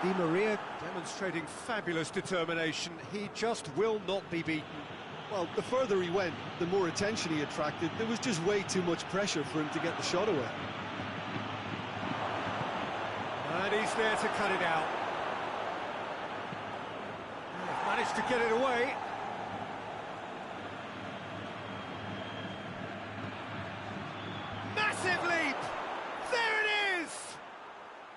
Di Maria demonstrating fabulous determination. He just will not be beaten. Well, the further he went, the more attention he attracted. There was just way too much pressure for him to get the shot away. And he's there to cut it out. They've managed to get it away. Massive leap! There it is!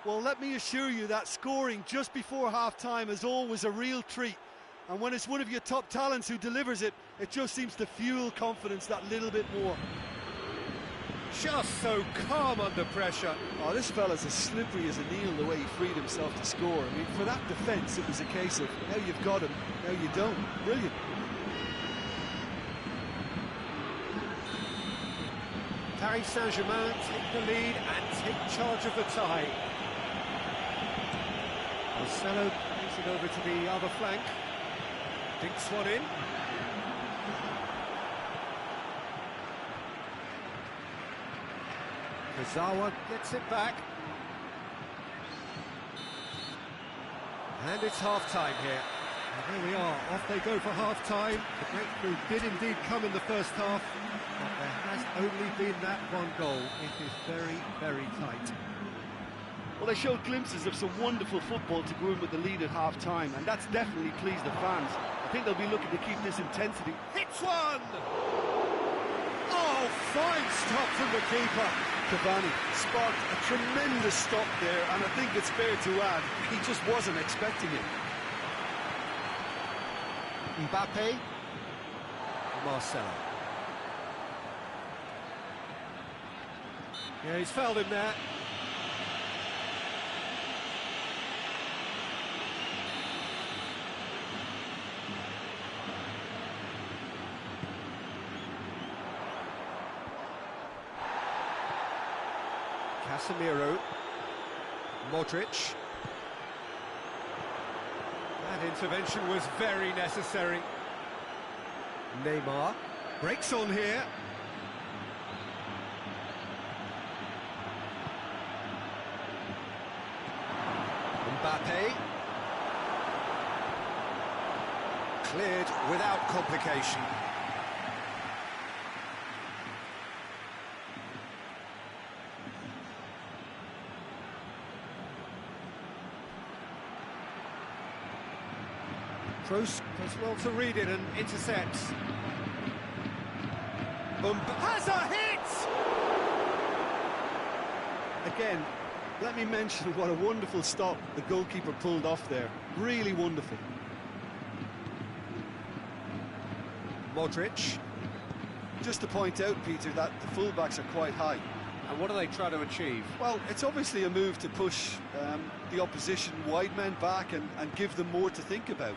Well, let me assure you that scoring just before half-time is always a real treat. And when it's one of your top talents who delivers it, it just seems to fuel confidence that little bit more. Just so calm under pressure. Oh, this fella's as slippery as a needle the way he freed himself to score. I mean, for that defence, it was a case of now you've got him, now you don't. Brilliant. Paris Saint-Germain take the lead and take charge of the tie. Marcelo moves it over to the other flank. Dinks one in. Kazawa gets it back. And it's half-time here. And there we are, off they go for half-time. The breakthrough did indeed come in the first half, but there has only been that one goal. It is very, very tight. Well, they showed glimpses of some wonderful football to go in with the lead at half-time, and that's definitely pleased the fans. I think they'll be looking to keep this intensity. Hits one! Oh, fine stop from the keeper. Cavani sparked a tremendous stop there, and I think it's fair to add, he just wasn't expecting it. Mbappe, Marcelo. Yeah, he's fouled him there. Casemiro, Modric. That intervention was very necessary. Neymar breaks on here. Mbappe. Cleared without complication. Kroos does well to read it and intercepts. Has a hit! Again, let me mention what a wonderful stop the goalkeeper pulled off there. Really wonderful. Modric. Just to point out, Peter, that the fullbacks are quite high. And what do they try to achieve? Well, it's obviously a move to push the opposition wide men back and give them more to think about.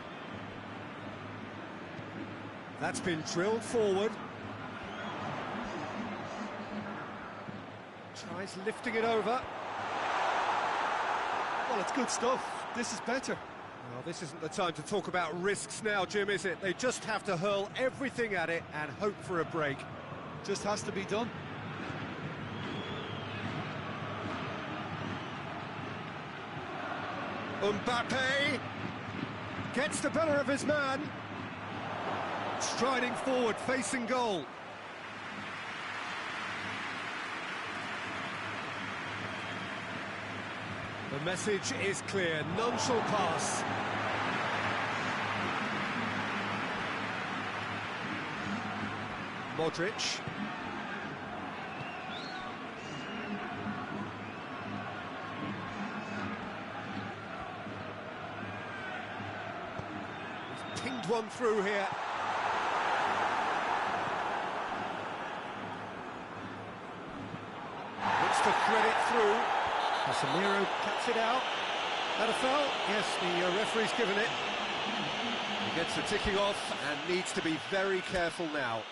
That's been drilled forward. Tries lifting it over. Well, it's good stuff. This is better. Well, this isn't the time to talk about risks now, Jim, is it? They just have to hurl everything at it and hope for a break. Just has to be done. Mbappe gets the better of his man. Striding forward, facing goal. The message is clear, none shall pass. Modric. He's pinged one through here. To thread it through. Casemiro cuts it out. That a foul? Yes, the referee's given it. He gets the ticking off and needs to be very careful now.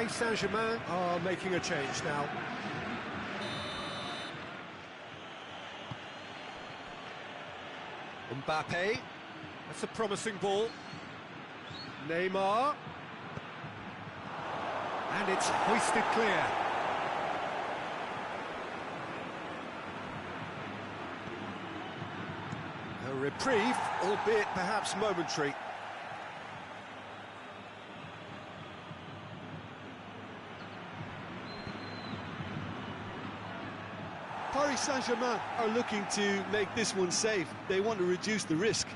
Paris Saint-Germain are making a change now. Mbappe. That's a promising ball. Neymar. And it's hoisted clear. A reprieve, albeit perhaps momentary. Paris Saint-Germain are looking to make this one safe. They want to reduce the risk.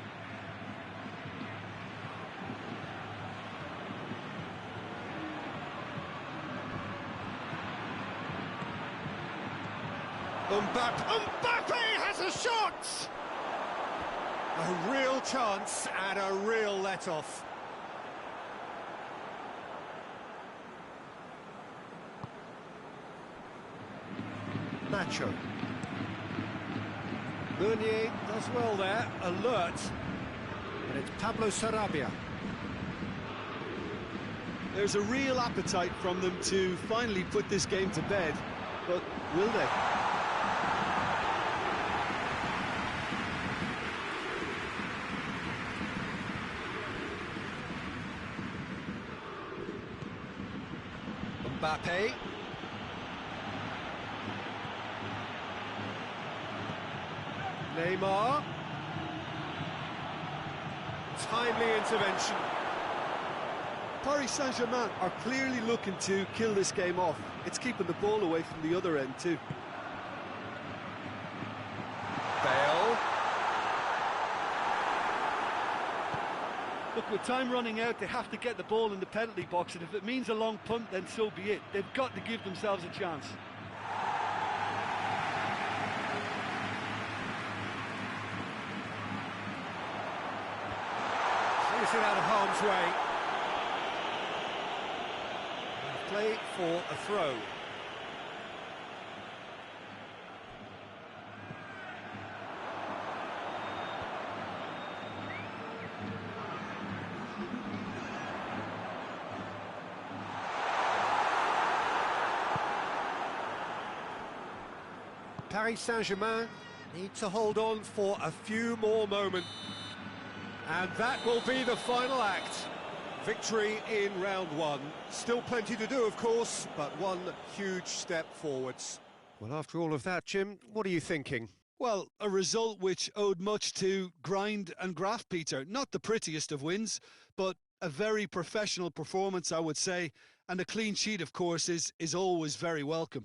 Mbappe has a shot! A real chance and a real let-off. Nacho. Meunier does well there, alert. And it's Pablo Sarabia. There's a real appetite from them to finally put this game to bed, but will they? Mbappe. Neymar. Timely intervention. Paris Saint-Germain are clearly looking to kill this game off. It's keeping the ball away from the other end too. Bale. Look, with time running out, they have to get the ball in the penalty box, and if it means a long punt, then so be it. They've got to give themselves a chance. Clears it out of harm's way. Play for a throw. Paris Saint-Germain need to hold on for a few more moments. And that will be the final act. Victory in round one. Still plenty to do, of course, but one huge step forwards. Well, after all of that, Jim, what are you thinking? Well, a result which owed much to grind and graft, Peter. Not the prettiest of wins, but a very professional performance, I would say. And a clean sheet, of course, is always very welcome.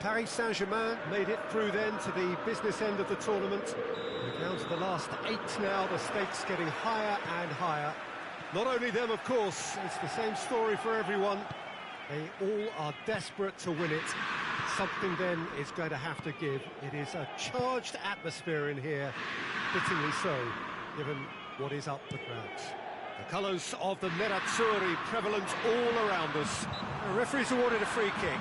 Paris Saint-Germain made it through then to the business end of the tournament. We're down to the last 8 now, the stakes getting higher and higher. Not only them, of course, it's the same story for everyone. They all are desperate to win it. Something then is going to have to give. It is a charged atmosphere in here, fittingly so, given what is up the crowds. The colours of the Nerazzurri prevalent all around us. The referee's awarded a free kick.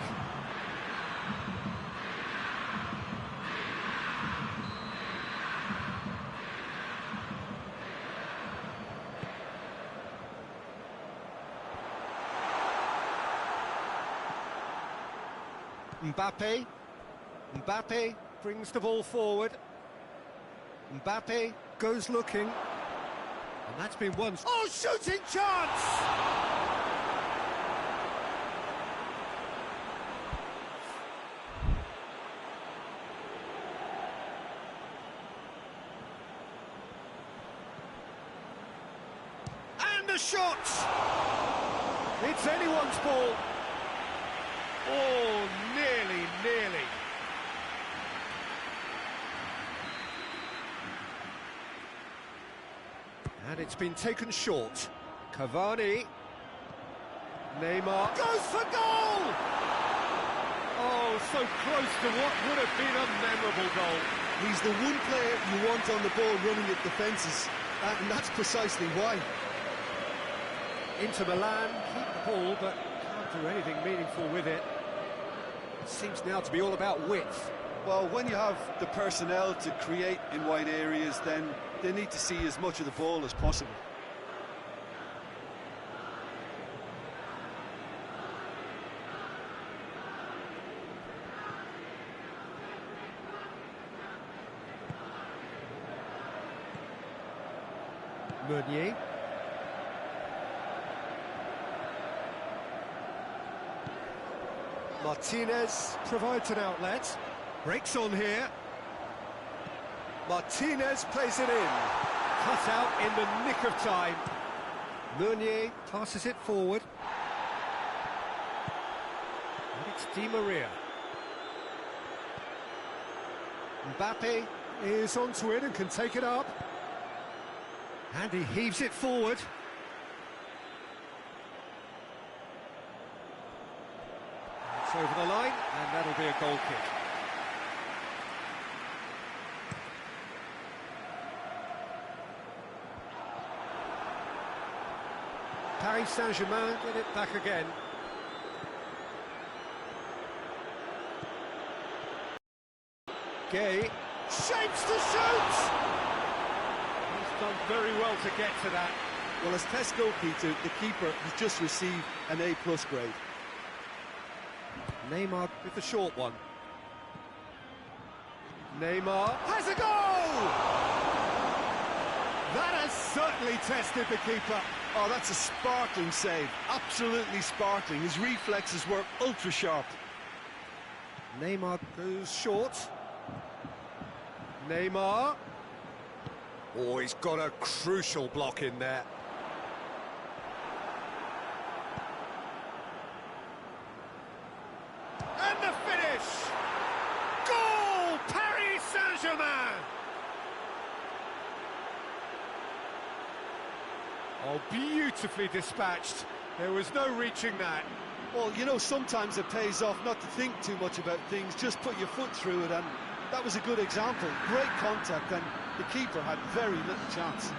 Mbappe brings the ball forward. Mbappe goes looking. And that's been one... Oh, shooting chance! And the shot! It's anyone's ball. Oh, nearly. And it's been taken short. Cavani. Neymar goes for goal! Oh, so close to what would have been a memorable goal. He's the one player you want on the ball running at defences, and that's precisely why. Inter Milan keep the ball, but can't do anything meaningful with it. It seems now to be all about width. Well, when you have the personnel to create in wide areas, then they need to see as much of the ball as possible. Meunier. Martinez provides an outlet. Breaks on here. Martinez plays it in. Cut out in the nick of time. Meunier passes it forward. And it's Di Maria. Mbappe is onto it and can take it up. And he heaves it forward. It's over the line, and that'll be a goal kick. Paris Saint-Germain get it back again. Gay shapes to shoot! He's done very well to get to that. Well, as tests go, Peter, the keeper has just received an A+ grade. Neymar with the short one. Neymar has a goal! That has certainly tested the keeper. Oh, that's a sparkling save. Absolutely sparkling. His reflexes were ultra sharp. Neymar goes short. Neymar. Oh, he's got a crucial block in there. And the finish! Goal! Paris Saint-Germain! Oh, beautifully dispatched. There was no reaching that. Well, you know, sometimes it pays off not to think too much about things, just put your foot through it, and that was a good example. Great contact, and the keeper had very little chance.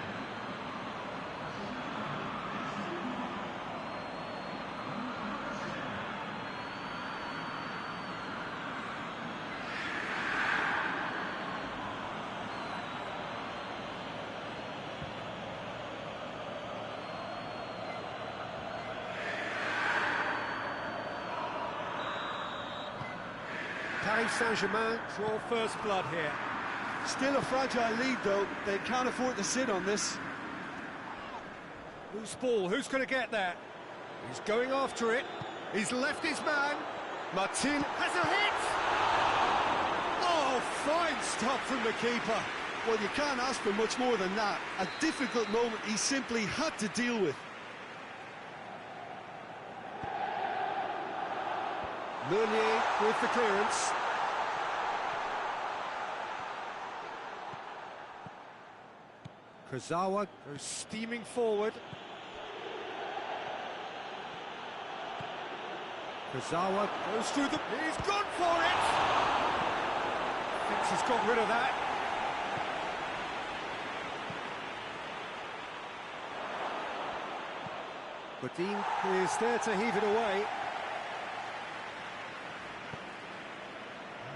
Paris Saint-Germain draw first blood here. Still a fragile lead, though. They can't afford to sit on this. Loose ball, who's going to get there? He's going after it. He's left his man. Martin has a hit! Oh, fine stop from the keeper. Well, you can't ask for much more than that. A difficult moment he simply had to deal with. Meunier with the clearance. Kurzawa goes steaming forward. Kurzawa goes through the... He's gone for it! Thinks he's got rid of that. Godin is there to heave it away.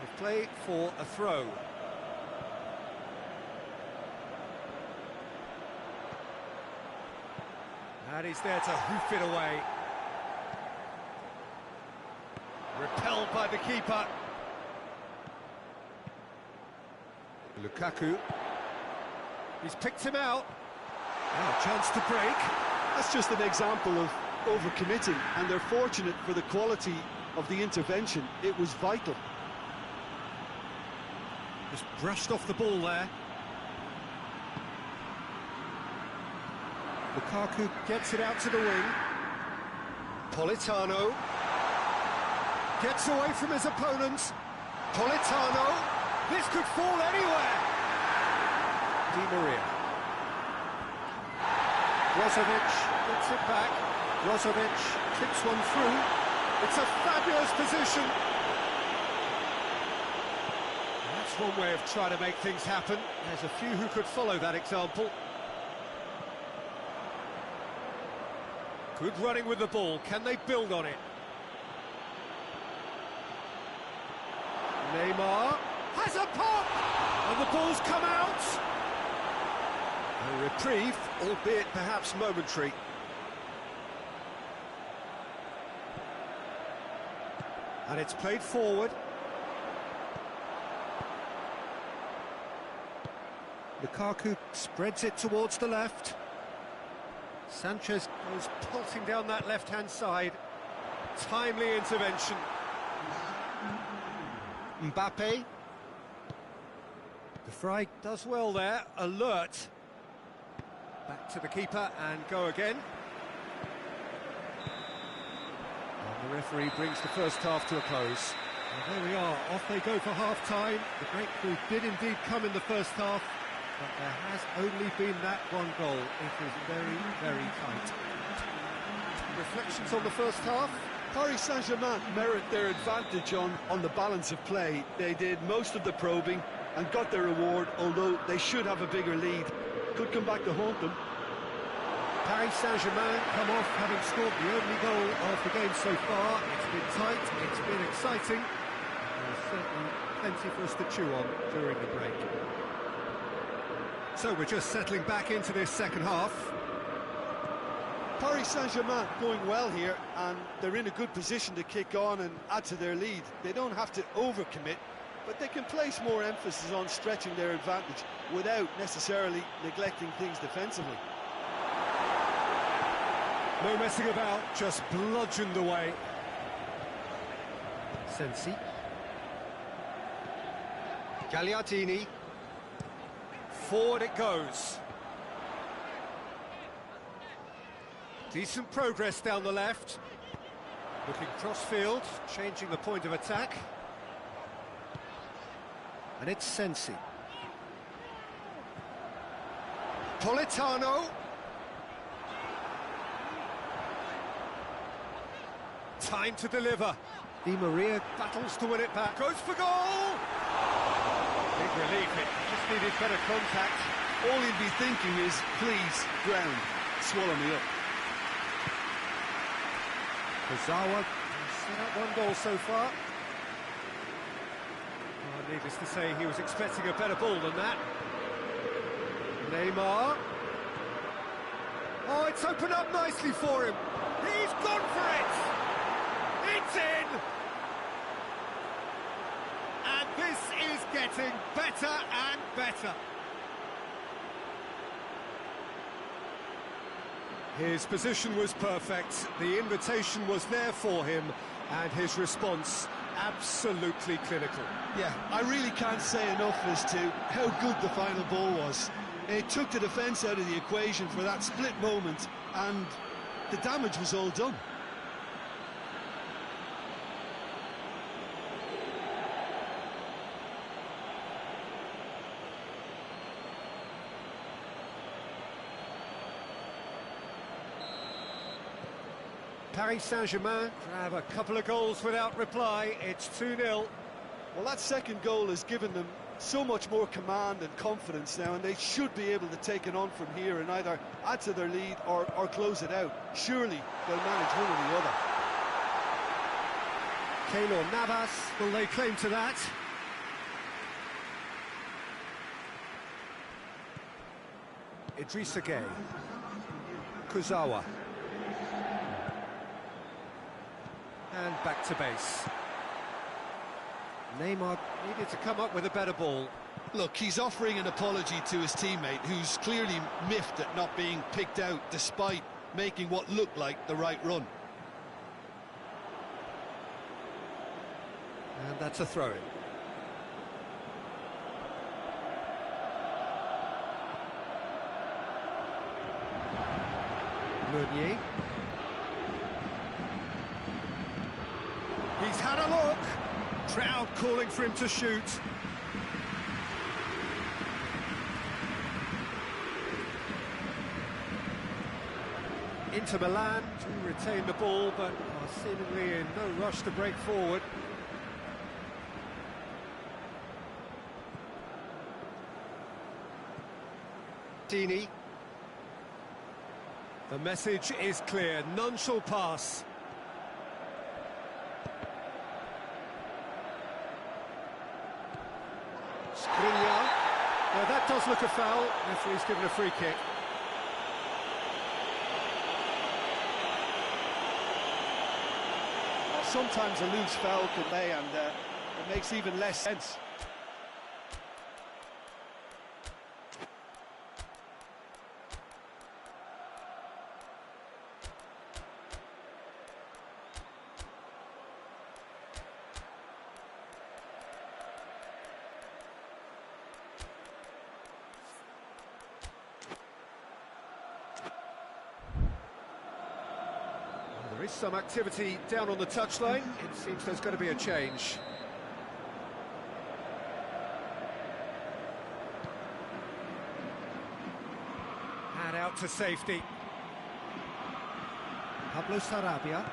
And play for a throw. And he's there to hoof it away. Repelled by the keeper. Lukaku. He's picked him out. Now a chance to break. That's just an example of overcommitting, and they're fortunate for the quality of the intervention. It was vital. Just brushed off the ball there. Lukaku gets it out to the wing. Politano gets away from his opponent. Politano, this could fall anywhere. Di Maria. Brozovic gets it back. Brozovic kicks one through. It's a fabulous position. That's one way of trying to make things happen. There's a few who could follow that example. Good running with the ball. Can they build on it? Neymar has a pop! And the ball's come out! A reprieve, albeit perhaps momentary. And it's played forward. Lukaku spreads it towards the left. Sanchez goes pulsing down that left-hand side. Timely intervention. Mbappe. De Vrij does well there, alert. Back to the keeper and go again. And the referee brings the first half to a close. And there we are, off they go for half-time. The breakthrough did indeed come in the first half, but there has only been that one goal. It is very, very tight. Reflections on the first half? Paris Saint-Germain merit their advantage on the balance of play. They did most of the probing and got their reward, although they should have a bigger lead. Could come back to haunt them. Paris Saint-Germain come off having scored the only goal of the game so far. It's been tight, it's been exciting. There's certainly plenty for us to chew on during the break. So we're just settling back into this second half. Paris Saint-Germain going well here, and they're in a good position to kick on and add to their lead. They don't have to overcommit, but they can place more emphasis on stretching their advantage without necessarily neglecting things defensively. No messing about, just bludgeoned away. Sensi. Gagliardini. Forward it goes. Decent progress down the left. Looking cross-field, changing the point of attack. And it's Sensi. Politano. Time to deliver. Di Maria battles to win it back. Goes for goal! Big relief, it just needed better contact. All he'd be thinking is, please, ground, swallow me up. Kurzawa set up one goal so far. Oh, needless to say, he was expecting a better ball than that. Neymar. Oh, it's opened up nicely for him. He's gone for it! It's in! And this is getting better and better. His position was perfect, the invitation was there for him, and his response absolutely clinical. Yeah, I really can't say enough as to how good the final ball was. It took the defence out of the equation for that split moment, and the damage was all done. Paris Saint-Germain grab a couple of goals without reply. It's 2-0. Well, that second goal has given them so much more command and confidence now, and they should be able to take it on from here and either add to their lead or close it out. Surely they'll manage one or the other. Keylor Navas will lay claim to that. Idrissa Gueye. Kuzawa. And back to base. Neymar needed to come up with a better ball. Look, he's offering an apology to his teammate, who's clearly miffed at not being picked out despite making what looked like the right run. And that's a throw-in. Meunier. He's had a look. Crowd calling for him to shoot. Inter Milan to retain the ball, but are seemingly in no rush to break forward. Dini. The message is clear, none shall pass. Skriniar. Now that does look a foul. Referee's given a free kick. Sometimes a loose foul can lay, and it makes even less sense. There is some activity down on the touchline. It seems there's going to be a change. And out to safety. Pablo Sarabia.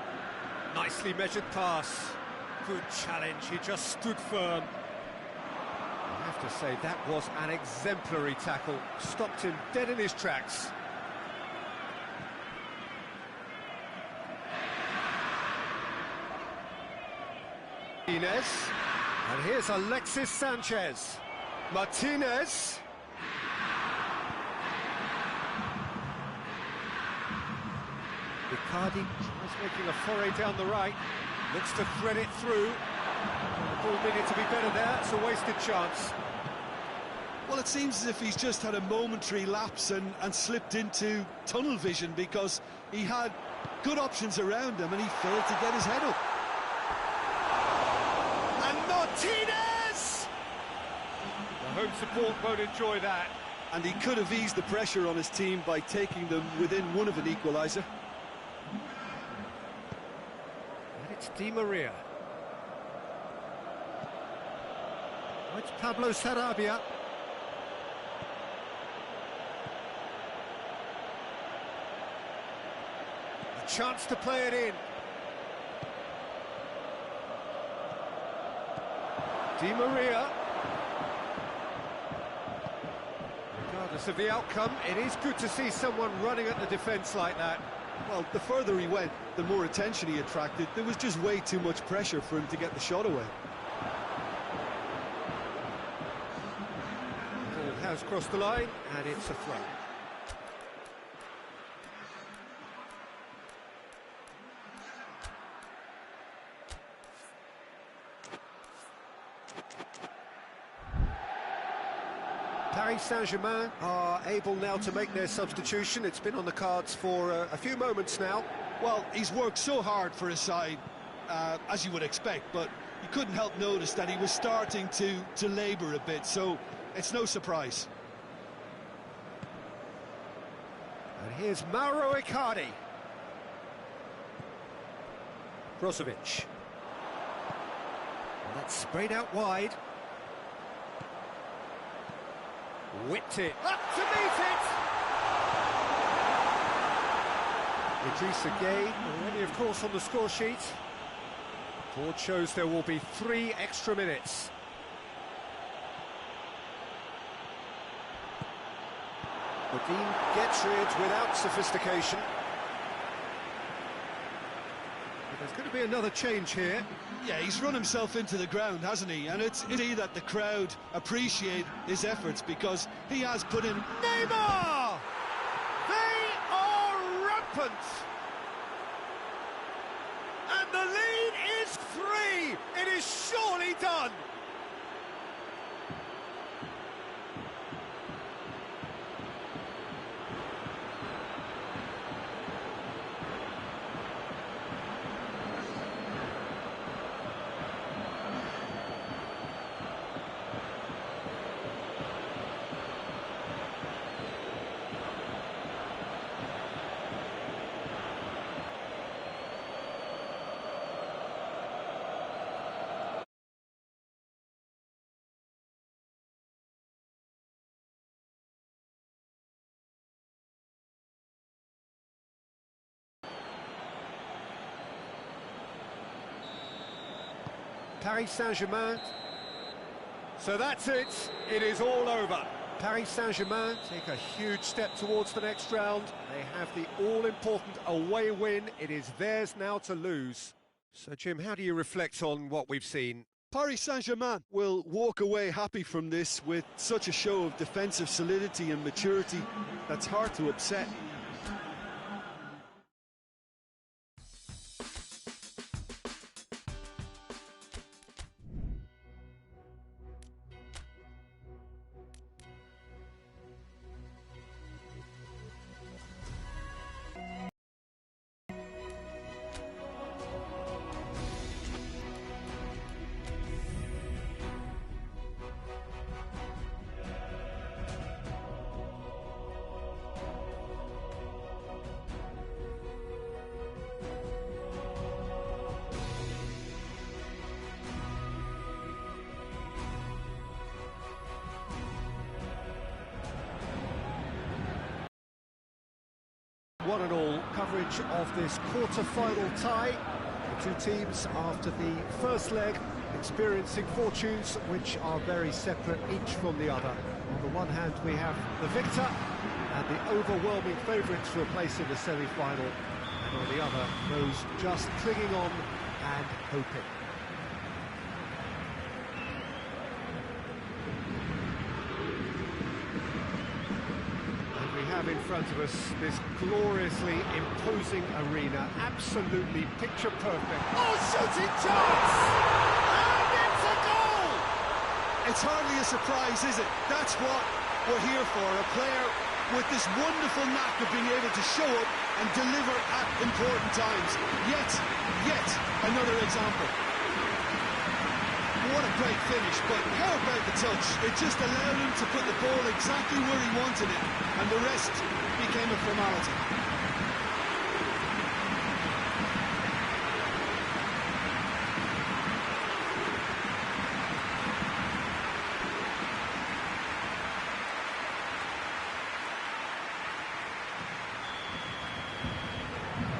Nicely measured pass. Good challenge, he just stood firm. I have to say, that was an exemplary tackle. Stopped him dead in his tracks. Martinez, and here's Alexis Sanchez. Martinez. Icardi was making a foray down the right, looks to thread it through. The ball needed to be better there, it's a wasted chance. Well, it seems as if he's just had a momentary lapse and slipped into tunnel vision, because he had good options around him and he failed to get his head up. Martinez! The home support won't enjoy that. And he could have eased the pressure on his team by taking them within one of an equaliser. And it's Di Maria. Oh, it's Pablo Sarabia. A chance to play it in. Di Maria. Regardless of the outcome, it is good to see someone running at the defence like that. Well, the further he went, the more attention he attracted. There was just way too much pressure for him to get the shot away. The ball has crossed the line, and it's a throw. Paris Saint-Germain are able now to make their substitution. It's been on the cards for a few moments now. Well, he's worked so hard for his side, as you would expect, but you couldn't help notice that he was starting to labour a bit, so it's no surprise. And here's Mauro Icardi. Brozovic. And that's sprayed out wide. Whipped it. Up to meet it! Idrissa Gueye already, of course, on the score sheet. Board shows there will be 3 extra minutes. Godin gets rid without sophistication. But there's going to be another change here. Yeah, he's run himself into the ground, hasn't he? And it's easy that the crowd appreciate his efforts because he has put in... Neymar! They are rampant! And the lead is 3! It is surely done! Paris Saint-Germain. So that's it. It is all over. Paris Saint-Germain take a huge step towards the next round. They have the all-important away win. It is theirs now to lose. So, Jim, how do you reflect on what we've seen? Paris Saint-Germain will walk away happy from this with such a show of defensive solidity and maturity that's hard to upset. One and all coverage of this quarter-final tie. The two teams, after the first leg, experiencing fortunes which are very separate each from the other. On the one hand, we have the victor and the overwhelming favourites for a place in the semi-final, and on the other, those just clinging on and hoping. In front of us this gloriously imposing arena, absolutely picture perfect. Oh, shooting chance! And it's a goal! It's hardly a surprise, is it? That's what we're here for, a player with this wonderful knack of being able to show up and deliver at important times. Yet another example. What a great finish, but how about the touch? It just allowed him to put the ball exactly where he wanted it, and the rest became a formality.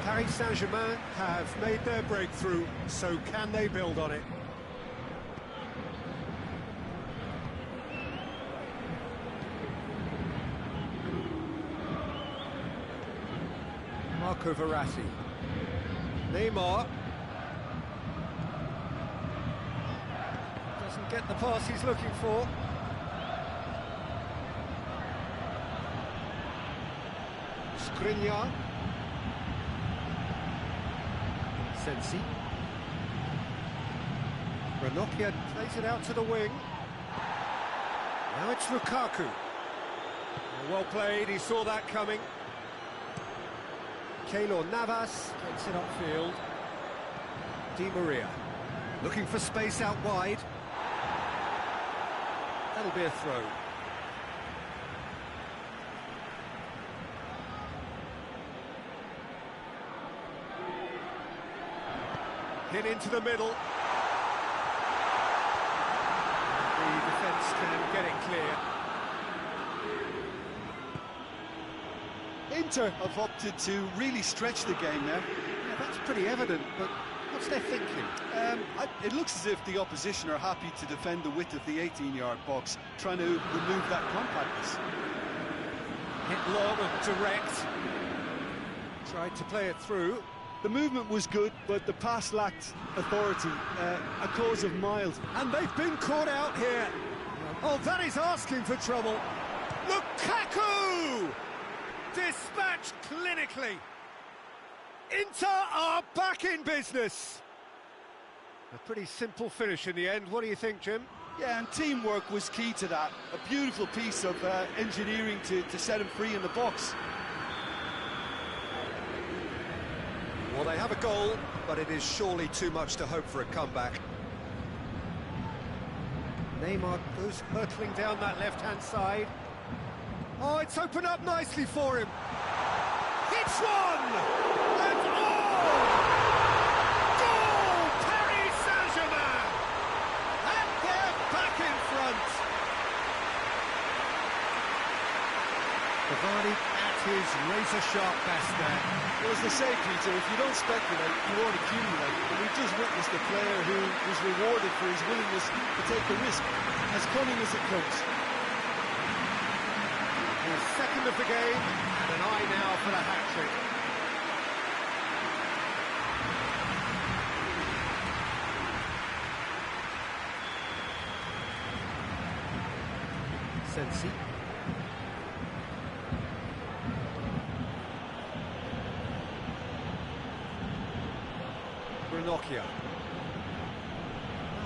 Paris Saint-Germain have made their breakthrough, so can they build on it? Marco Verratti. Neymar. Doesn't get the pass he's looking for. Skriniar. Sensi. Ranocchia plays it out to the wing. Now it's Lukaku. Well played, he saw that coming. Keylor Navas gets it upfield. Di Maria looking for space out wide. That'll be a throw. Hit into the middle. The defence can get it clear. Inter have opted to really stretch the game now. Yeah, that's pretty evident, but what's their thinking? It looks as if the opposition are happy to defend the width of the 18-yard box, trying to remove that compactness. Hit long and direct. Tried to play it through. The movement was good, but the pass lacked authority, a cause of mild. And they've been caught out here. Oh, that is asking for trouble. Lukaku! Dispatched clinically. Inter are back in business. A pretty simple finish in the end. What do you think, Jim? Yeah, and teamwork was key to that. A beautiful piece of engineering to set him free in the box. Well, they have a goal, but it is surely too much to hope for a comeback. Neymar goes hurtling down that left-hand side. Oh, it's opened up nicely for him. Hits one! And oh! Goal! Paris Saint-Germain! And they're back in front. Cavani at his razor-sharp best there. Well, as they say, Peter, if you don't speculate, you won't accumulate. And we've just witnessed a player who was rewarded for his willingness to take the risk, as cunning as it comes. His second of the game, and an eye now for the hat-trick. Sensi. Ranocchia.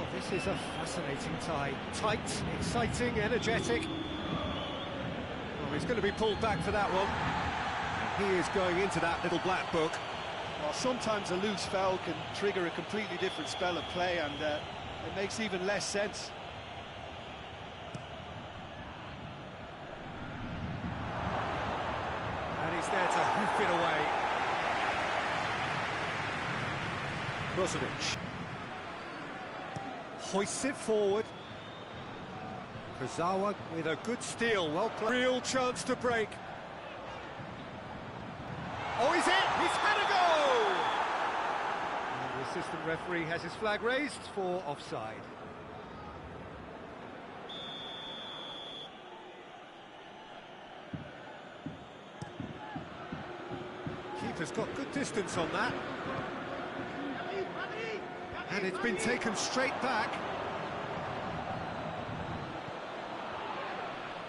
Oh, this is a fascinating tie. Tight, exciting, energetic. Oh, he's going to be pulled back for that one. And he is going into that little black book. Well, sometimes a loose foul can trigger a completely different spell of play, and it makes even less sense. And he's there to hoof it away. Brozovic hoists it forward. Kurzawa with a good steal, well played. Real chance to break. Oh, he's in! He's had a go! And the assistant referee has his flag raised for offside. Keeper's got good distance on that. And it's been taken straight back.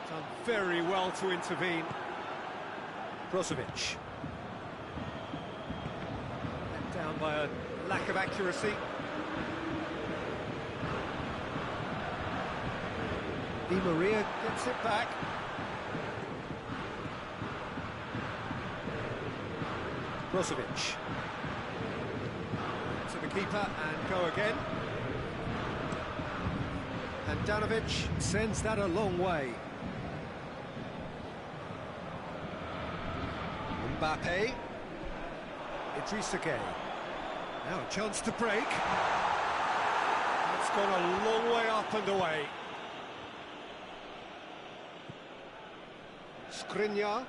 Done very well to intervene. Brozovic. Let down by a lack of accuracy. Di Maria gets it back. Brozovic. To the keeper and go again. And Danovic sends that a long way. Mbappe. Idrissa Gueye. Now a chance to break. It's gone a long way up and away. Skriniar.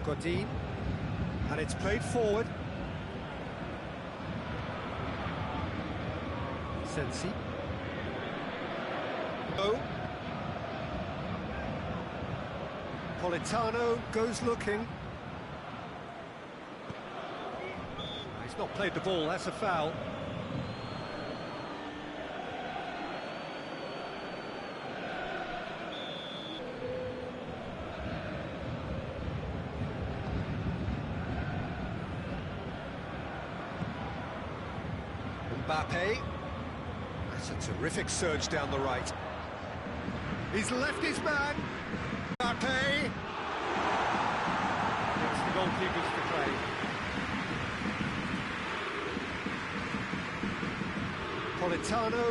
Godin. And it's played forward. Sensi. Oh. Politano goes looking. He's not played the ball, that's a foul. Mbappe. That's a terrific surge down the right. He's left his man. Mbappe. It's the goalkeepers to play. Politano.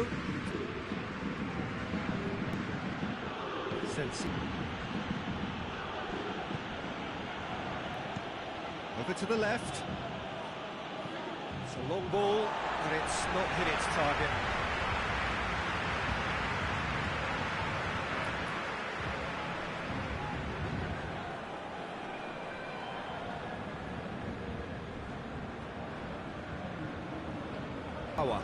Sensi. Over to the left. It's a long ball, but it's not hit its target. Power.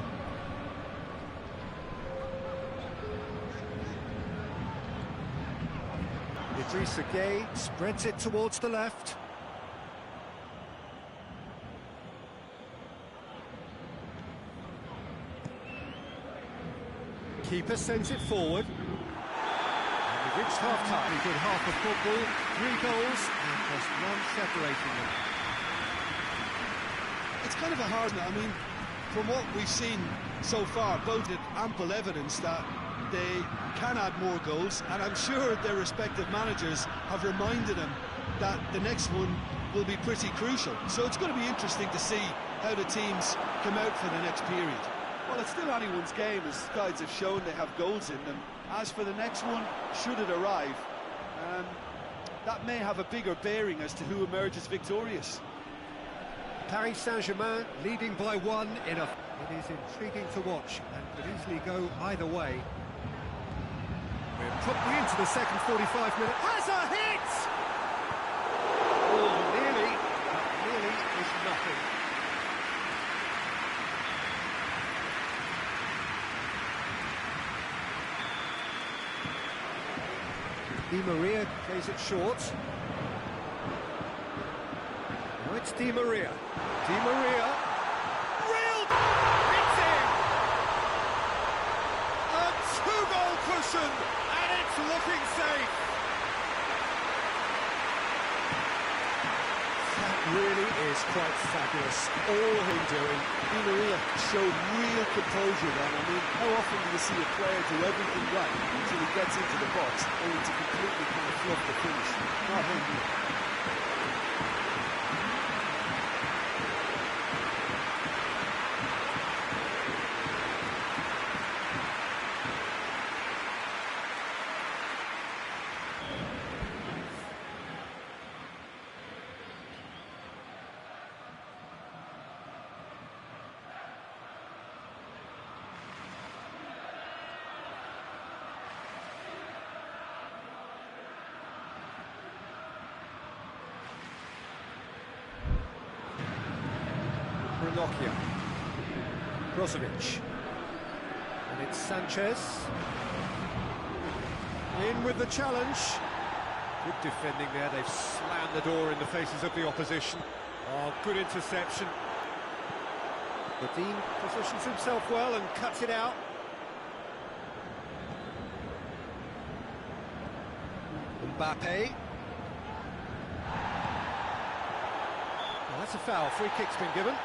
LIAGUE spreads it towards the left. Keeper sends it forward. And we've reached half-time. A good half of football, 3 goals, and just one separating them. It's kind of a hard one. I mean, from what we've seen so far, both had ample evidence that they can add more goals, and I'm sure their respective managers have reminded them that the next one will be pretty crucial. So it's going to be interesting to see how the teams come out for the next period. Well, it's still anyone's game, as sides have shown they have goals in them. As for the next one, should it arrive, that may have a bigger bearing as to who emerges victorious. Paris Saint-Germain leading by 1 in a... It is intriguing to watch and could easily go either way. We're probably into the second 45 minutes. Has a hit! Oh, nearly, but nearly is nothing. Di Maria plays it short. Now it's Di Maria. Di Maria. Real! It's in! A 2-goal cushion, and it's looking safe. That really is quite fabulous. All him doing. Di Maria showed real composure then. I mean, how often do you see a player do everything right until he gets into the box, only to completely kind of fluff the finish? Not him. Nokia. Brozovic. And it's Sanchez. In with the challenge. Good defending there. They've slammed the door in the faces of the opposition. Oh, good interception. Dean positions himself well and cuts it out. Mbappe. Well, that's a foul. Free kick's been given.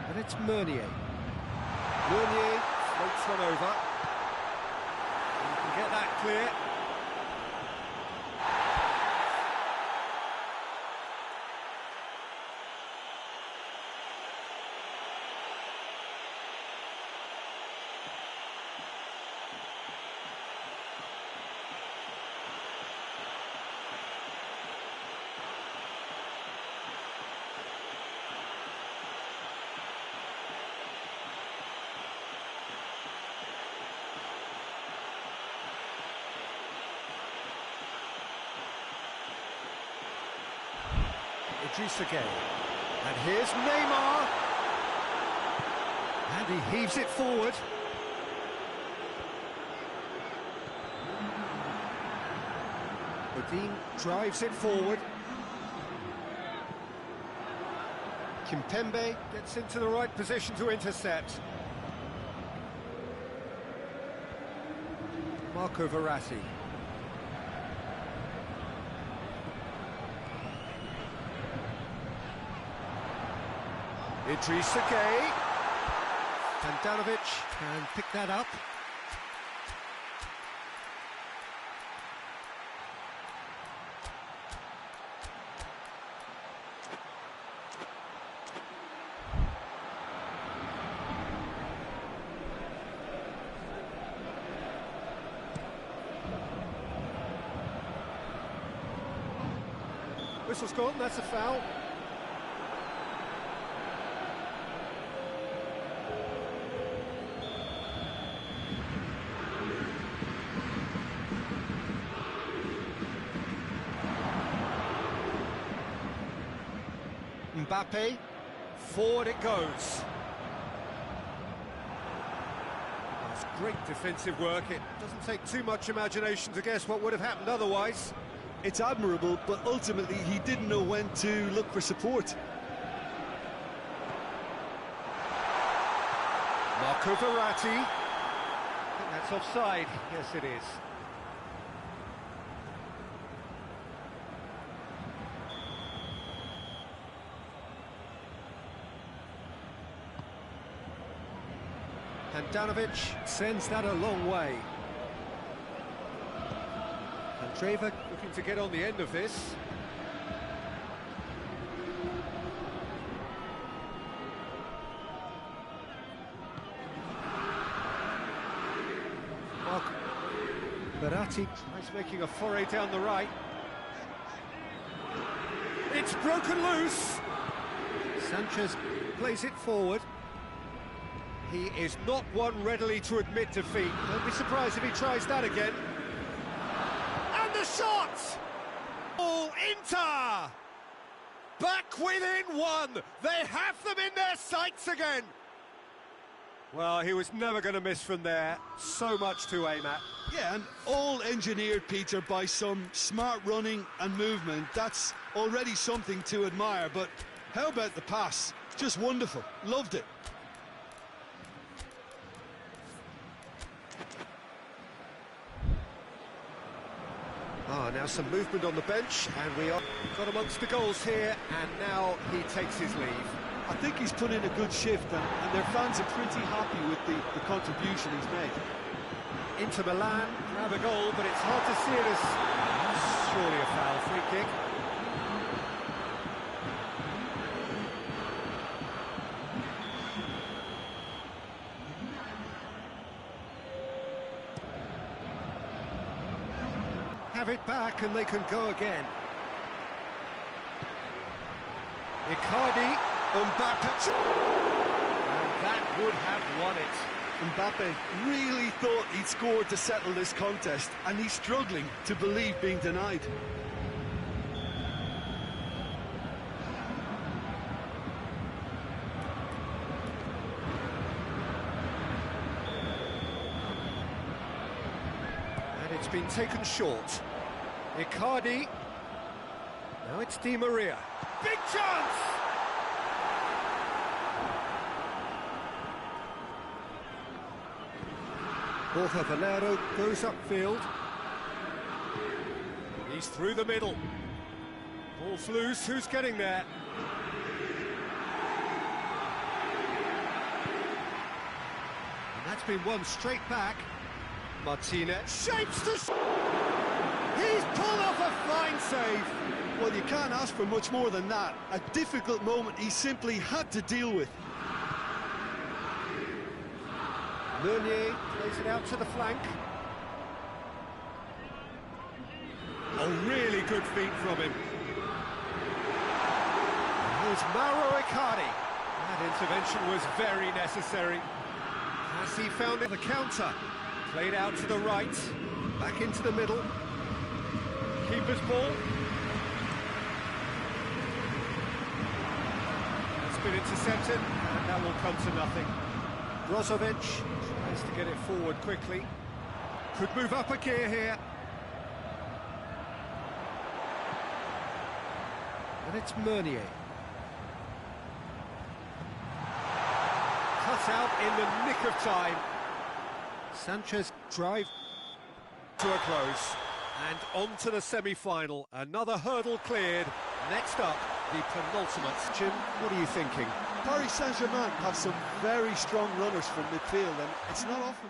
And it's Meunier. Meunier floats one over. And you can get that clear. LIAGUE. And here's Neymar. And he heaves it forward. Dean drives it forward. Kimpembe gets into the right position to intercept. Marco Verratti. LIAGUE. Handanovic can pick that up. Whistle's gone, that's a foul. Mbappe, forward it goes. That's great defensive work. It doesn't take too much imagination to guess what would have happened otherwise. It's admirable, but ultimately he didn't know when to look for support. Marco Verratti. I think that's offside. Yes, it is. Handanovic sends that a long way. Andreva looking to get on the end of this. Verratti is making a foray down the right. It's broken loose. Sanchez plays it forward. He is not one readily to admit defeat. Don't be surprised if he tries that again. And the shot! All Inter! Back within one! They have them in their sights again! Well, he was never going to miss from there. So much to aim at. Yeah, and all engineered, Peter, by some smart running and movement. That's already something to admire, but how about the pass? Just wonderful. Loved it. Now some movement on the bench, and we are got amongst the goals here, and now he takes his leave. I think he's put in a good shift, and their fans are pretty happy with the contribution he's made. Inter Milan grab a goal, but it's hard to see it as surely a foul. Free kick. Have it back and they can go again. Icardi, Mbappe, and that would have won it. Mbappe really thought he'd scored to settle this contest, and he's struggling to believe being denied. And it's been taken short. Icardi. Now it's Di Maria. Big chance! Borja Valero goes upfield. He's through the middle. Ball's loose, who's getting there? And that's been won straight back. Martinez shapes the... He's pulled off a fine save. Well, you can't ask for much more than that. A difficult moment he simply had to deal with. Meunier plays it out to the flank. A really good feat from him. Here's Mauro Icardi. That intervention was very necessary. Has he found the counter? Played out to the right, back into the middle. Keeper's ball. That's been intercepted, and that will come to nothing. Brozovic tries to get it forward quickly. Could move up a gear here. And it's Meunier. Cut out in the nick of time. Sanchez drive to a close. And on to the semi-final. Another hurdle cleared. Next up, the penultimate. Jim, what are you thinking? Paris Saint-Germain have some very strong runners from midfield, and it's not often...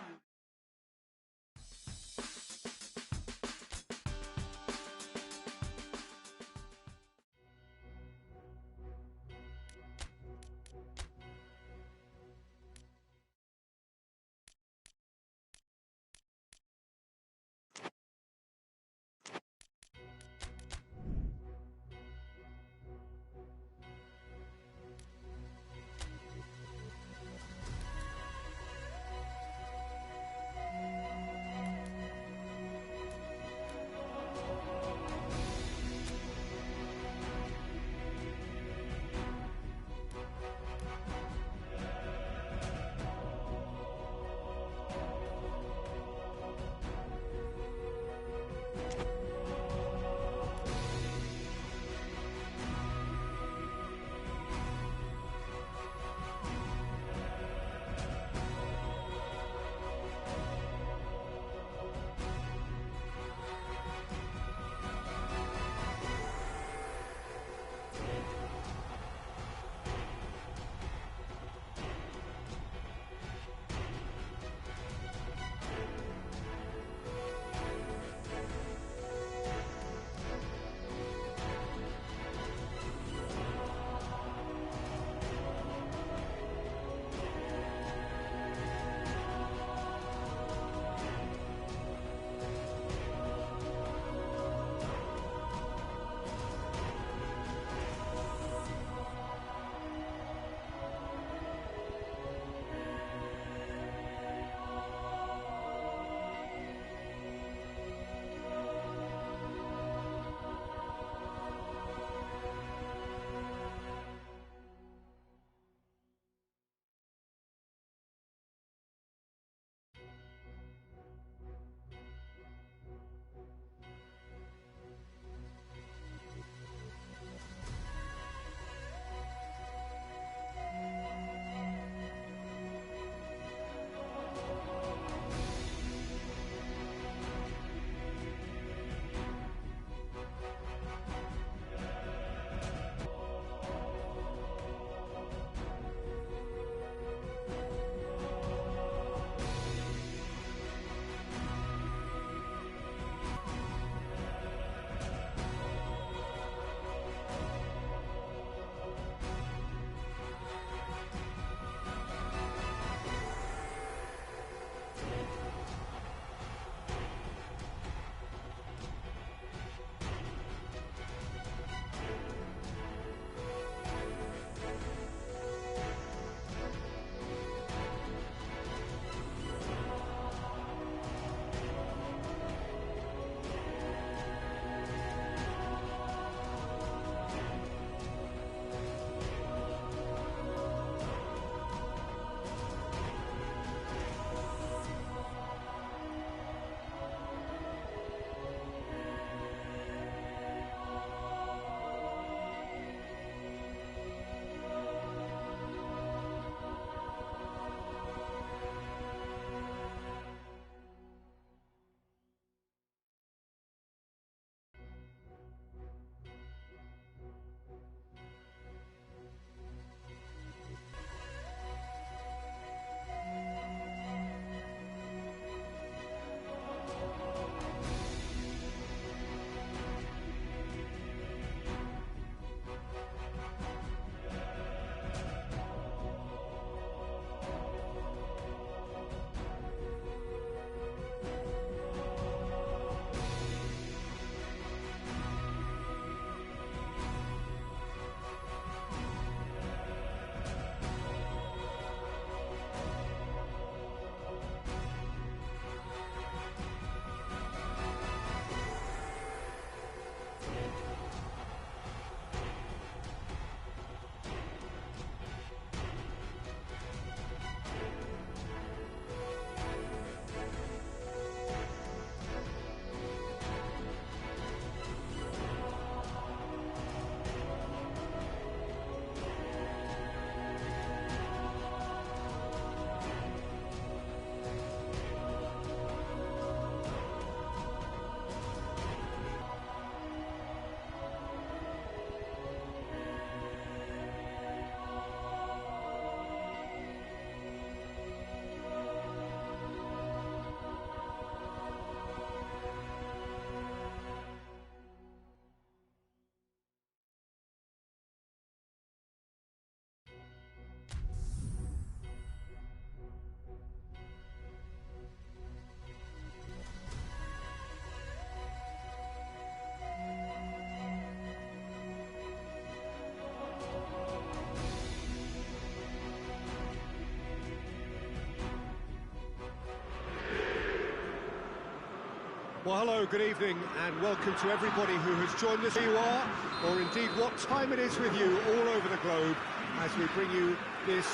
Well, hello, good evening, and welcome to everybody who has joined us. Where you are, or indeed what time it is with you all over the globe, as we bring you this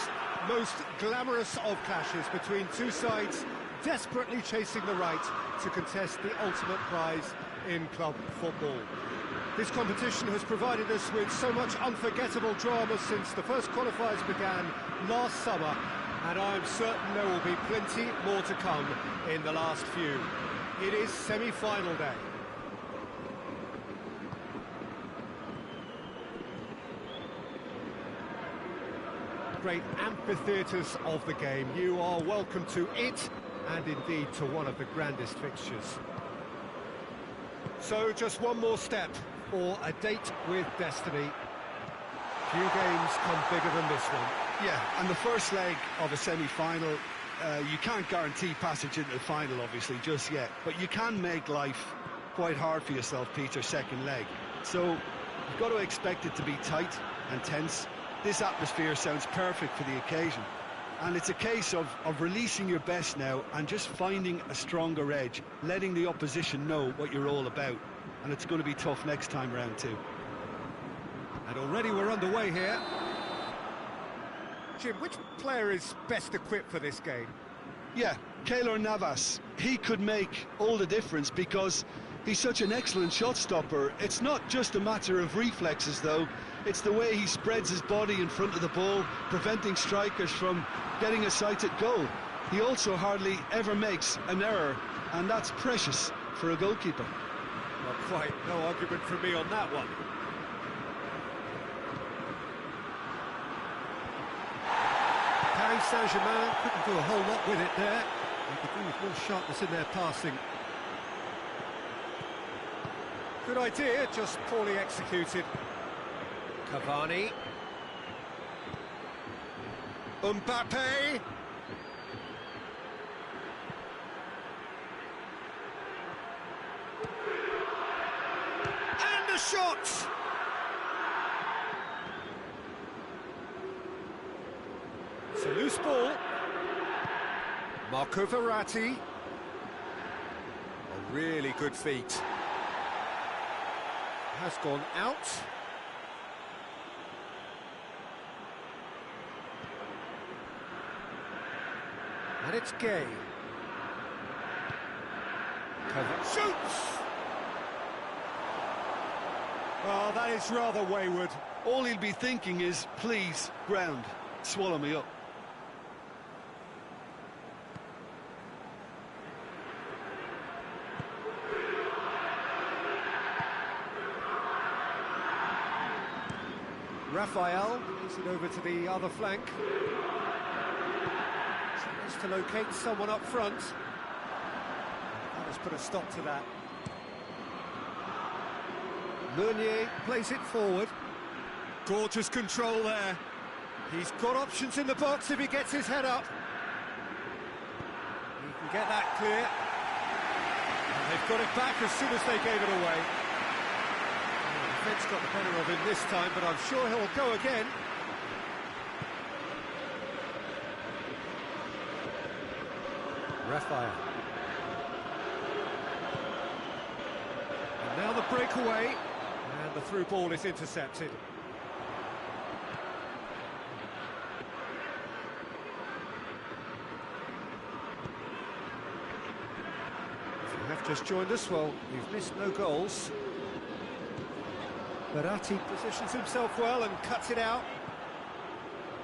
most glamorous of clashes between two sides desperately chasing the right to contest the ultimate prize in club football. This competition has provided us with so much unforgettable drama since the first qualifiers began last summer, and I am certain there will be plenty more to come in the last few. It is semi-final day. Great amphitheatres of the game. You are welcome to it, and indeed to one of the grandest fixtures. So just one more step for a date with destiny. Few games come bigger than this one. Yeah, and the first leg of a semi-final, you can't guarantee passage into the final, obviously, just yet. But you can make life quite hard for yourself, Peter, second leg. So you've got to expect it to be tight and tense. This atmosphere sounds perfect for the occasion. And it's a case of releasing your best now and just finding a stronger edge, letting the opposition know what you're all about. And it's going to be tough next time round too. And already we're underway here. Jim, which player is best equipped for this game? Yeah, Keylor Navas. He could make all the difference because he's such an excellent shot stopper. It's not just a matter of reflexes, though. It's the way he spreads his body in front of the ball, preventing strikers from getting a sighted goal. He also hardly ever makes an error, and that's precious for a goalkeeper. Not quite, no argument from me on that one. Paris Saint-Germain couldn't do a whole lot with it there. They could do with more sharpness in their passing. Good idea, just poorly executed. Cavani. Mbappe. And a shot! It's a loose ball. Marco Verratti. A really good feat. Has gone out. And it's Gay. Shoots! Well, that is rather wayward. All he'll be thinking is, please, ground, swallow me up. Raphael moves it over to the other flank. Tries to locate someone up front. That has put a stop to that. Meunier plays it forward. Gorgeous control there. He's got options in the box if he gets his head up. He can get that clear. And they've got it back as soon as they gave it away. The defence got the better of him this time, but I'm sure he'll go again. Raphael. And now the breakaway, and the through ball is intercepted. If you have just joined us, well, you've missed no goals. Verratti positions himself well and cuts it out.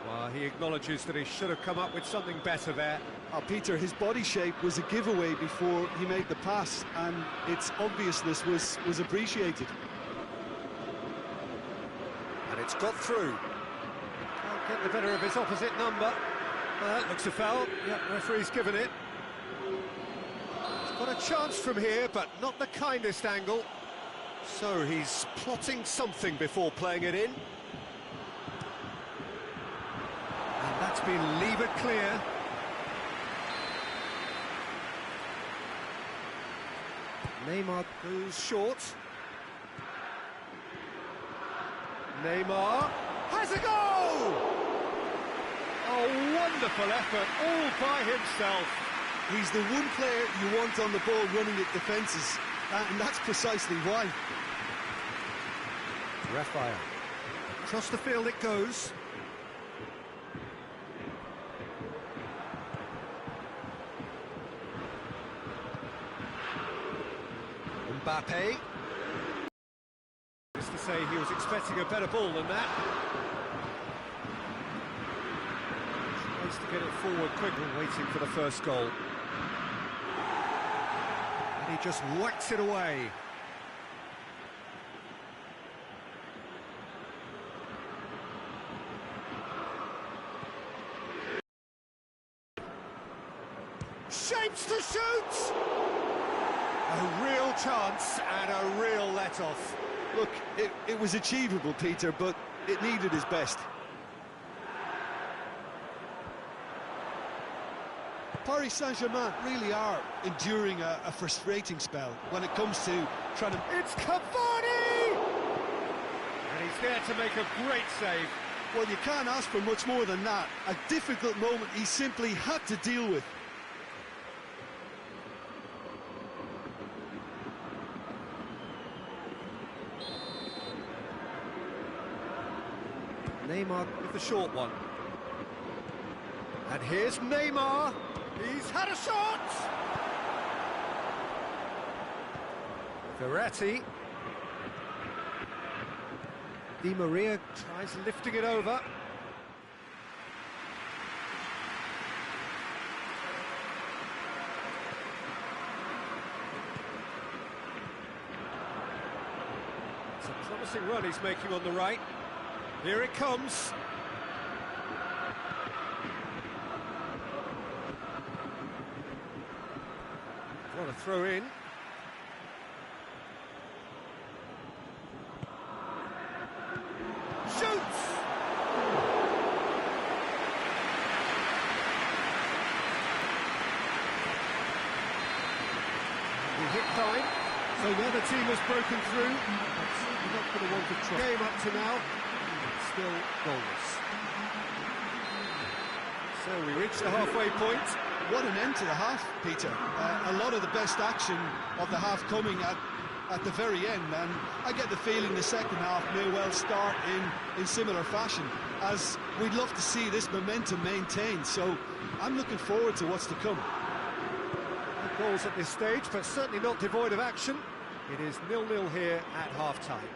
Well, he acknowledges that he should have come up with something better there. Peter, his body shape was a giveaway before he made the pass, and its obviousness was appreciated. And it's got through. Can't get the better of his opposite number. That looks a foul. Yeah, referee's given it. He's got a chance from here, but not the kindest angle. So he's plotting something before playing it in. And that's been levered clear. Neymar goes short. Neymar has a goal! A wonderful effort all by himself. He's the one player you want on the ball running at defences, and that's precisely why. Raphael. Across the field it goes. Mbappe. Just to say he was expecting a better ball than that. Tries to get it forward quickly, waiting for the first goal. And he just whacks it away. Shapes to shoot! A real chance and a real let-off. Look, it was achievable, Peter, but it needed his best. Paris Saint-Germain really are enduring a frustrating spell when it comes to trying to... It's Cavani! And he's there to make a great save. Well, you can't ask for much more than that. A difficult moment he simply had to deal with. Neymar with the short one. And here's Neymar. He's had a shot! Verratti. Di Maria tries lifting it over. It's a promising run he's making on the right. Here it comes. What a throw in. Shoots! We hit time. So the other team has broken through. But not going to want to try. Game up to now. Still goalless. So we reach the halfway point. What an end to the half, Peter. A lot of the best action of the half coming at the very end, and I get the feeling the second half may well start in similar fashion, as we'd love to see this momentum maintained, so I'm looking forward to what's to come. No goals at this stage, but certainly not devoid of action. It is 0-0 here at half-time.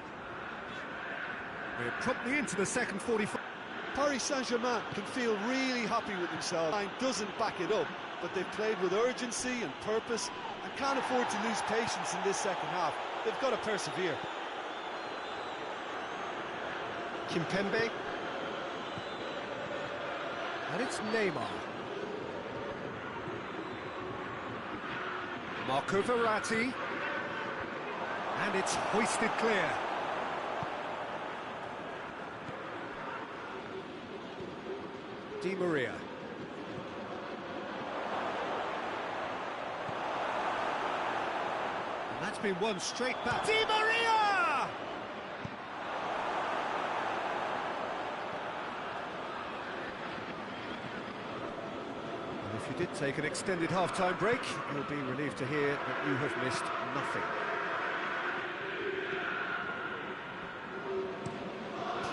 We're promptly into the second 45. Paris Saint-Germain can feel really happy with themselves. Doesn't back it up, but they've played with urgency and purpose and can't afford to lose patience in this second half. They've got to persevere. Kimpembe. And it's Neymar. Marco Verratti. And it's hoisted clear. Di Maria. And that's been won straight back. Di Maria! And if you did take an extended half-time break, you'll be relieved to hear that you have missed nothing.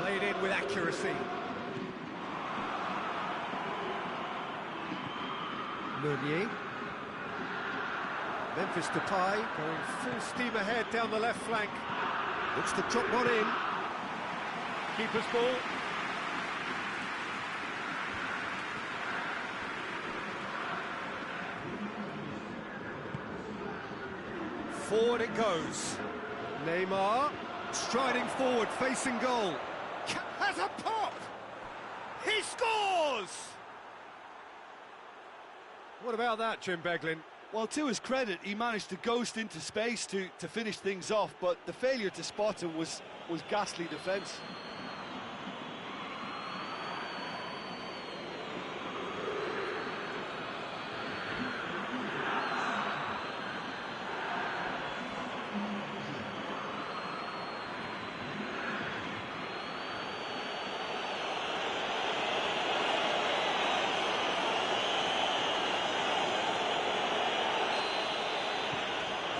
Played in with accuracy. Meunier. Memphis Depay going full steam ahead down the left flank. Looks to drop one in. Keeper's ball. Forward it goes. Neymar striding forward, facing goal. Has a pop! He scores! What about that, Jim Beglin? Well, to his credit, he managed to ghost into space to finish things off, but the failure to spot him was ghastly defence.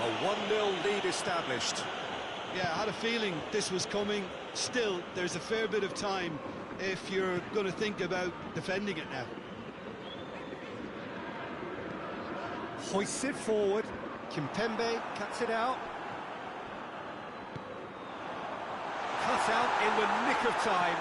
A 1-0 lead established. Yeah, I had a feeling this was coming. Still, there's a fair bit of time if you're going to think about defending it now. Hoists it forward. Kimpembe cuts it out. Cut out in the nick of time.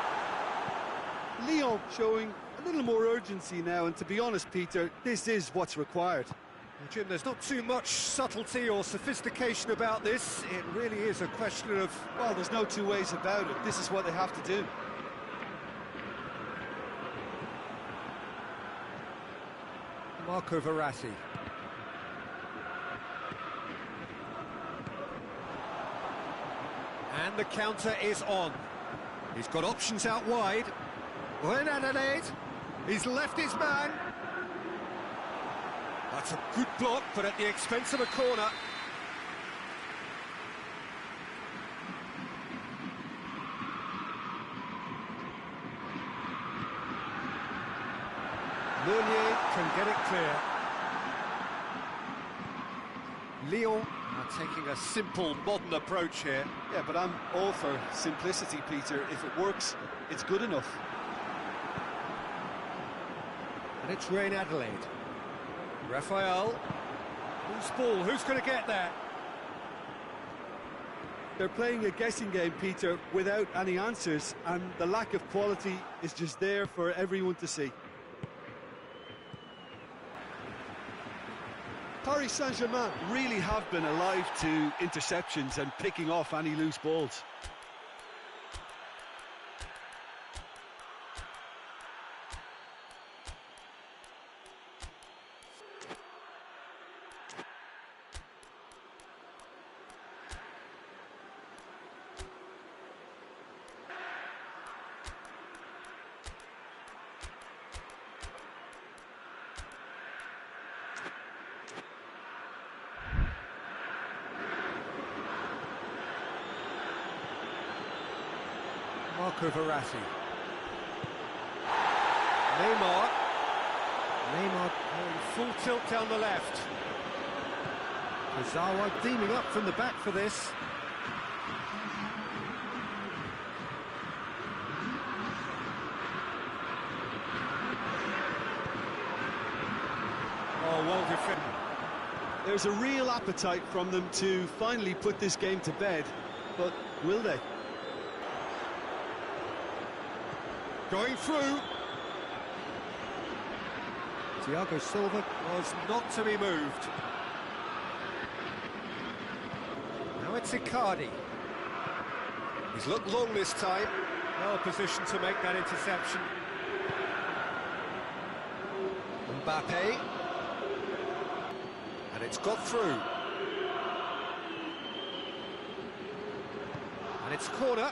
Lyon showing a little more urgency now, and to be honest, Peter, this is what's required. Well, Jim, there's not too much subtlety or sophistication about this. It really is a question of... Well, there's no two ways about it. This is what they have to do. Marco Verratti. And the counter is on. He's got options out wide. When Adelaide, he's left his man. That's a good block, but at the expense of a corner. Meunier can get it clear. Lyon are taking a simple, modern approach here. Yeah, but I'm all for simplicity, Peter. If it works, it's good enough. And it's Reign Adelaide. Raphael. Who's ball? Who's going to get there? They're playing a guessing game, Peter, without any answers, and the lack of quality is just there for everyone to see. Paris Saint-Germain really have been alive to interceptions and picking off any loose balls. Marco Verratti. Neymar going full tilt down the left. Kurzawa beaming up from the back for this. Oh, well defended. There's a real appetite from them to finally put this game to bed, but will they? Going through. Thiago Silva was not to be moved. Now it's Icardi. He's looked long this time. Well positioned to make that interception. Mbappe. And it's got through. And it's corner.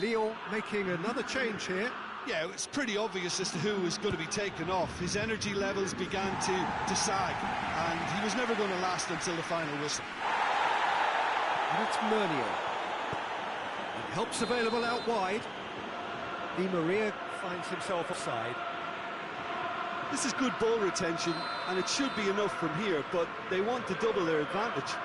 Lyon making another change here. Yeah, it's pretty obvious as to who was going to be taken off. His energy levels began to sag, and he was never going to last until the final whistle. And it's Meunier. And help's available out wide. Di Maria finds himself offside. This is good ball retention, and it should be enough from here, but they want to double their advantage.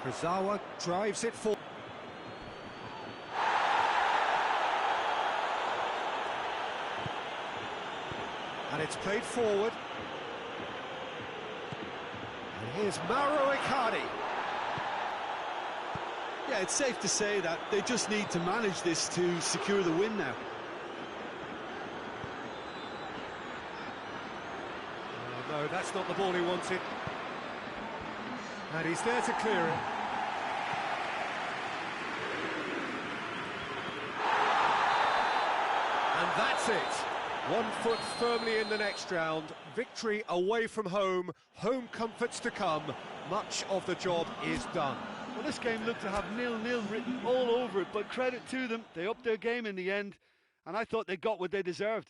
Kurzawa drives it forward. And it's played forward. And here's Mauro Icardi. Yeah, it's safe to say that they just need to manage this to secure the win now. Oh, no, that's not the ball he wanted. And he's there to clear it. And that's it. 1 foot firmly in the next round. Victory away from home. Home comforts to come. Much of the job is done. Well, this game looked to have 0-0 written all over it, but credit to them. They upped their game in the end, and I thought they got what they deserved.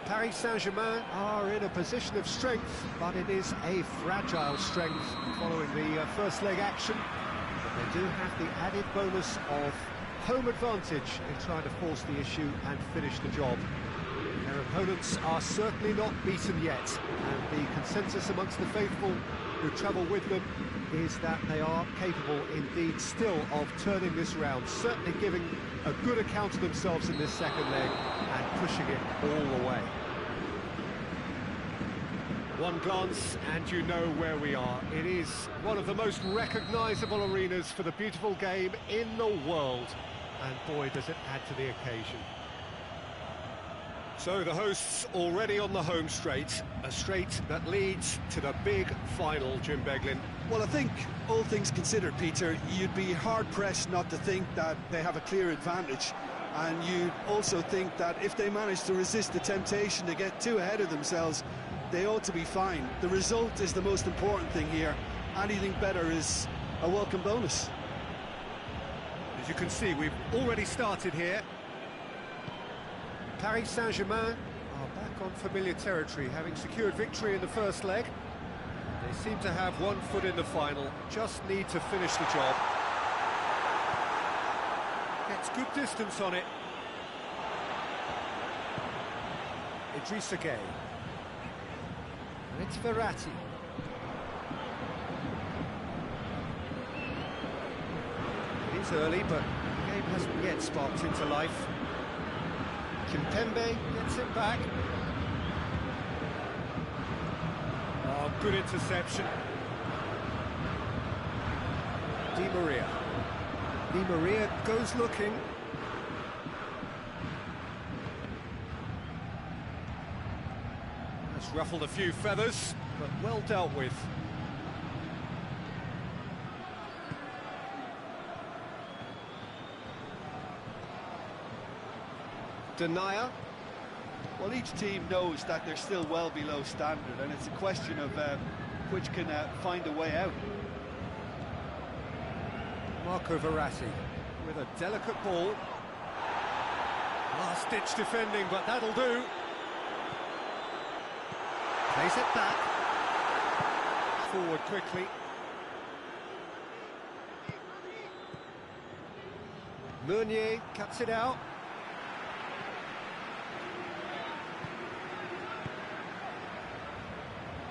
Paris Saint-Germain are in a position of strength, but it is a fragile strength following the first leg action. But they do have the added bonus of home advantage in trying to force the issue and finish the job. Their opponents are certainly not beaten yet, and the consensus amongst the faithful who travel with them is that they are capable indeed still of turning this round, certainly giving a good account of themselves in this second leg and pushing it all the way. One glance and you know where we are. It is one of the most recognisable arenas for the beautiful game in the world, and boy does it add to the occasion. So the hosts already on the home straight, a straight that leads to the big final, Jim Beglin. Well, I think, all things considered, Peter, you'd be hard-pressed not to think that they have a clear advantage. And you'd also think that if they manage to resist the temptation to get too ahead of themselves, they ought to be fine. The result is the most important thing here. Anything better is a welcome bonus. As you can see, we've already started here. Paris Saint-Germain are back on familiar territory, having secured victory in the first leg. They seem to have one foot in the final, just need to finish the job. Gets good distance on it. Idrissa Gueye. And it's Verratti. It is early, but the game hasn't yet sparked into life. Kimpembe gets it back. Oh, good interception. Di Maria. Di Maria goes looking. Has ruffled a few feathers, but well dealt with. Denier. Well, each team knows that they're still well below standard, and it's a question of which can find a way out. Marco Verratti with a delicate ball. Last-ditch defending, but that'll do. Plays it back. Forward quickly. Meunier cuts it out.